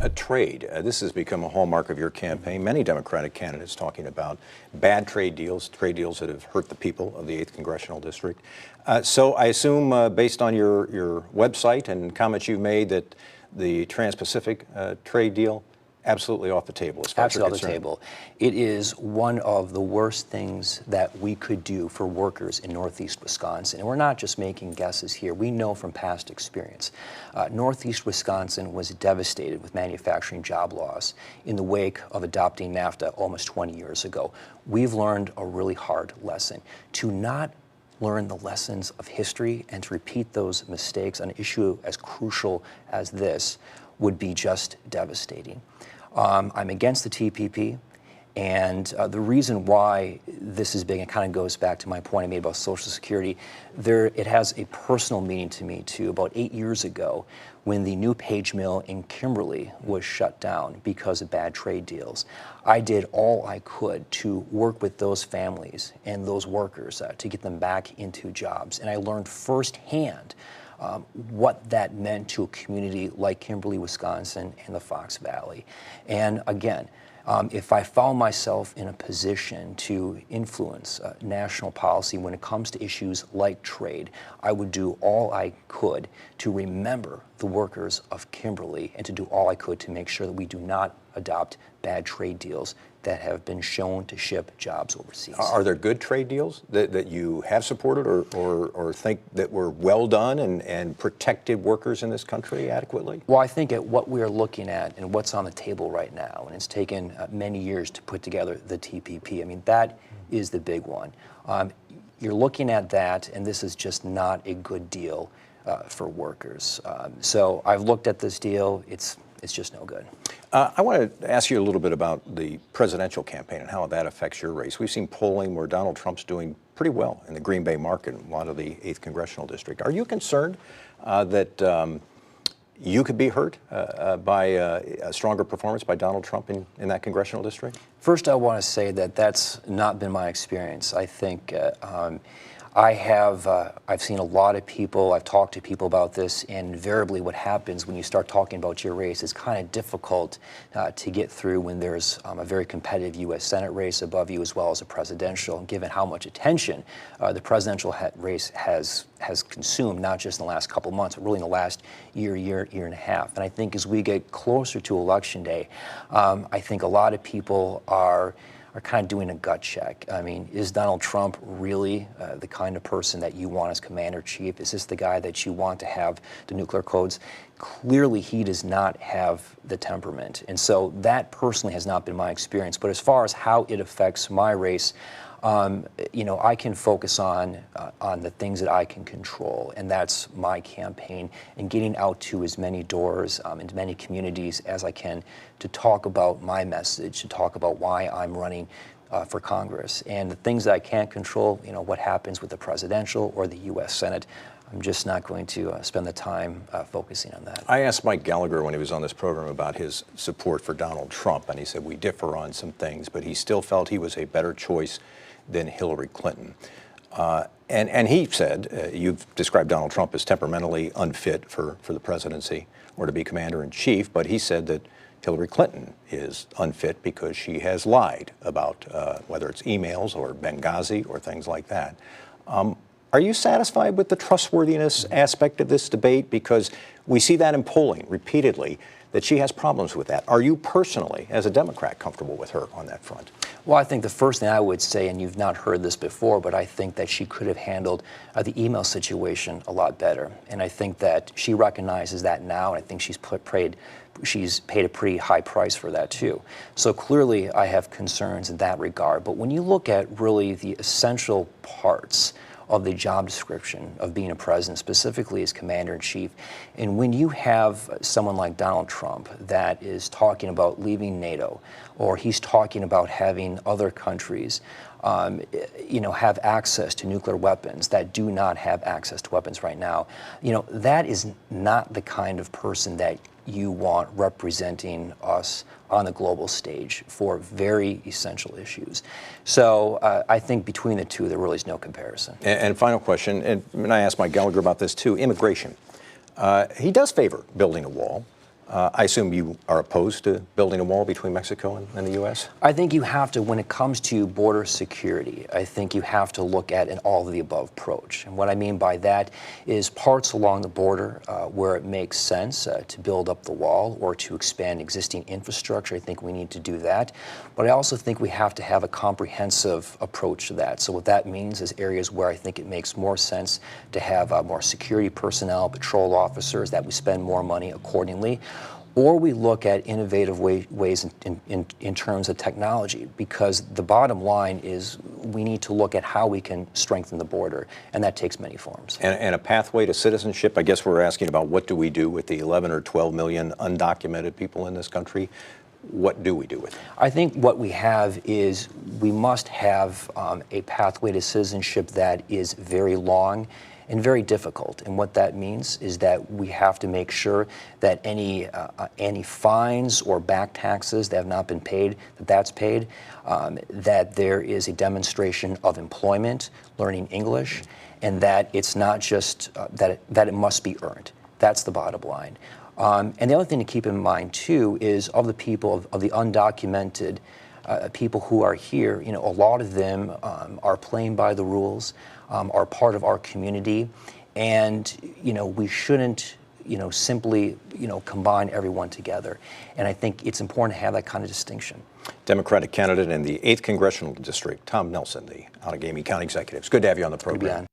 trade. This has become a hallmark of your campaign. Many Democratic candidates talking about bad trade deals that have hurt the people of the 8th Congressional District. So I assume, based on your website and comments you've made, that the Trans-Pacific trade deal absolutely off the table as far as you're concerned. Absolutely off the table. It is one of the worst things that we could do for workers in Northeast Wisconsin. And we're not just making guesses here. We know from past experience. Northeast Wisconsin was devastated with manufacturing job loss in the wake of adopting NAFTA almost 20 years ago. We've learned a really hard lesson. To not learn the lessons of history and to repeat those mistakes on an issue as crucial as this would be just devastating. I'm against the TPP, and the reason why this is big, and kind of goes back to my point I made about Social Security, it has a personal meaning to me too. About 8 years ago, when the new Page Mill in Kimberly was shut down because of bad trade deals, I did all I could to work with those families and those workers to get them back into jobs, and I learned firsthand what that meant to a community like Kimberly, Wisconsin, and the Fox Valley. And again, if I found myself in a position to influence national policy when it comes to issues like trade, I would do all I could to remember the workers of Kimberly and to do all I could to make sure that we do not adopt bad trade deals that have been shown to ship jobs overseas. Are there good trade deals that you have supported or think that were well done and protected workers in this country adequately? Well, I think at what we're looking at and what's on the table right now, and it's taken many years to put together the TPP, I mean, that is the big one. You're looking at that, and this is just not a good deal for workers. So I've looked at this deal. It's just no good. I want to ask you a little bit about the presidential campaign and how that affects your race. We've seen polling where Donald Trump's doing pretty well in the Green Bay market, a lot of the 8th Congressional District. Are you concerned that you could be hurt by a stronger performance by Donald Trump in that congressional district? First, I want to say that that's not been my experience. I think I've seen a lot of people, I've talked to people about this, and invariably what happens when you start talking about your race is kind of difficult to get through when there's a very competitive U.S. Senate race above you as well as a presidential, and given how much attention the presidential race has consumed, not just in the last couple of months, but really in the last year and a half. And I think as we get closer to Election Day, I think a lot of people are kind of doing a gut check. I mean, is Donald Trump really the kind of person that you want as commander-in-chief? Is this the guy that you want to have the nuclear codes? Clearly, he does not have the temperament. And so that personally has not been my experience. But as far as how it affects my race, I can focus on the things that I can control, and that's my campaign and getting out to as many doors into many communities as I can to talk about my message, to talk about why I'm running for Congress. And the things that I can't control, what happens with the presidential or the U.S. Senate, I'm just not going to spend the time focusing on that. I asked Mike Gallagher when he was on this program about his support for Donald Trump, and he said we differ on some things, but he still felt he was a better choice than Hillary Clinton. And he said, you've described Donald Trump as temperamentally unfit for the presidency or to be commander-in-chief, but he said that Hillary Clinton is unfit because she has lied about whether it's emails or Benghazi or things like that. Are you satisfied with the trustworthiness aspect of this debate? Because we see that in polling repeatedly, that she has problems with that. Are you personally, as a Democrat, comfortable with her on that front? Well, I think the first thing I would say, and you've not heard this before, but I think that she could have handled the email situation a lot better. And I think that she recognizes that now, and I think she's paid a pretty high price for that too. So clearly I have concerns in that regard. But when you look at really the essential parts of the job description of being a president, specifically as commander-in-chief, and when you have someone like Donald Trump that is talking about leaving NATO, or he's talking about having other countries have access to nuclear weapons that do not have access to weapons right now, that is not the kind of person that you want representing us on the global stage for very essential issues. So I think between the two, there really is no comparison. And final question, and I asked Mike Gallagher about this too, immigration. He does favor building a wall. I assume you are opposed to building a wall between Mexico and the U.S.? I think you have to, when it comes to border security, I think you have to look at an all of the above approach. And what I mean by that is parts along the border where it makes sense to build up the wall or to expand existing infrastructure. I think we need to do that. But I also think we have to have a comprehensive approach to that. So what that means is areas where I think it makes more sense to have more security personnel, patrol officers, that we spend more money accordingly. Or we look at innovative ways in terms of technology, because the bottom line is we need to look at how we can strengthen the border, and that takes many forms. And a pathway to citizenship, I guess we're asking about what do we do with the 11 or 12 million undocumented people in this country? What do we do with them? I think what we have is we must have a pathway to citizenship that is very long and very difficult. And what that means is that we have to make sure that any fines or back taxes that have not been paid, that's paid, that there is a demonstration of employment, learning English, and that it's not just that it must be earned. That's the bottom line. And the other thing to keep in mind, too, is of the people, of the undocumented people who are here, a lot of them are playing by the rules, are part of our community, and, we shouldn't, simply, combine everyone together. And I think it's important to have that kind of distinction. Democratic candidate in the 8th Congressional District, Tom Nelson, the Outagamie County Executive. It's good to have you on the program.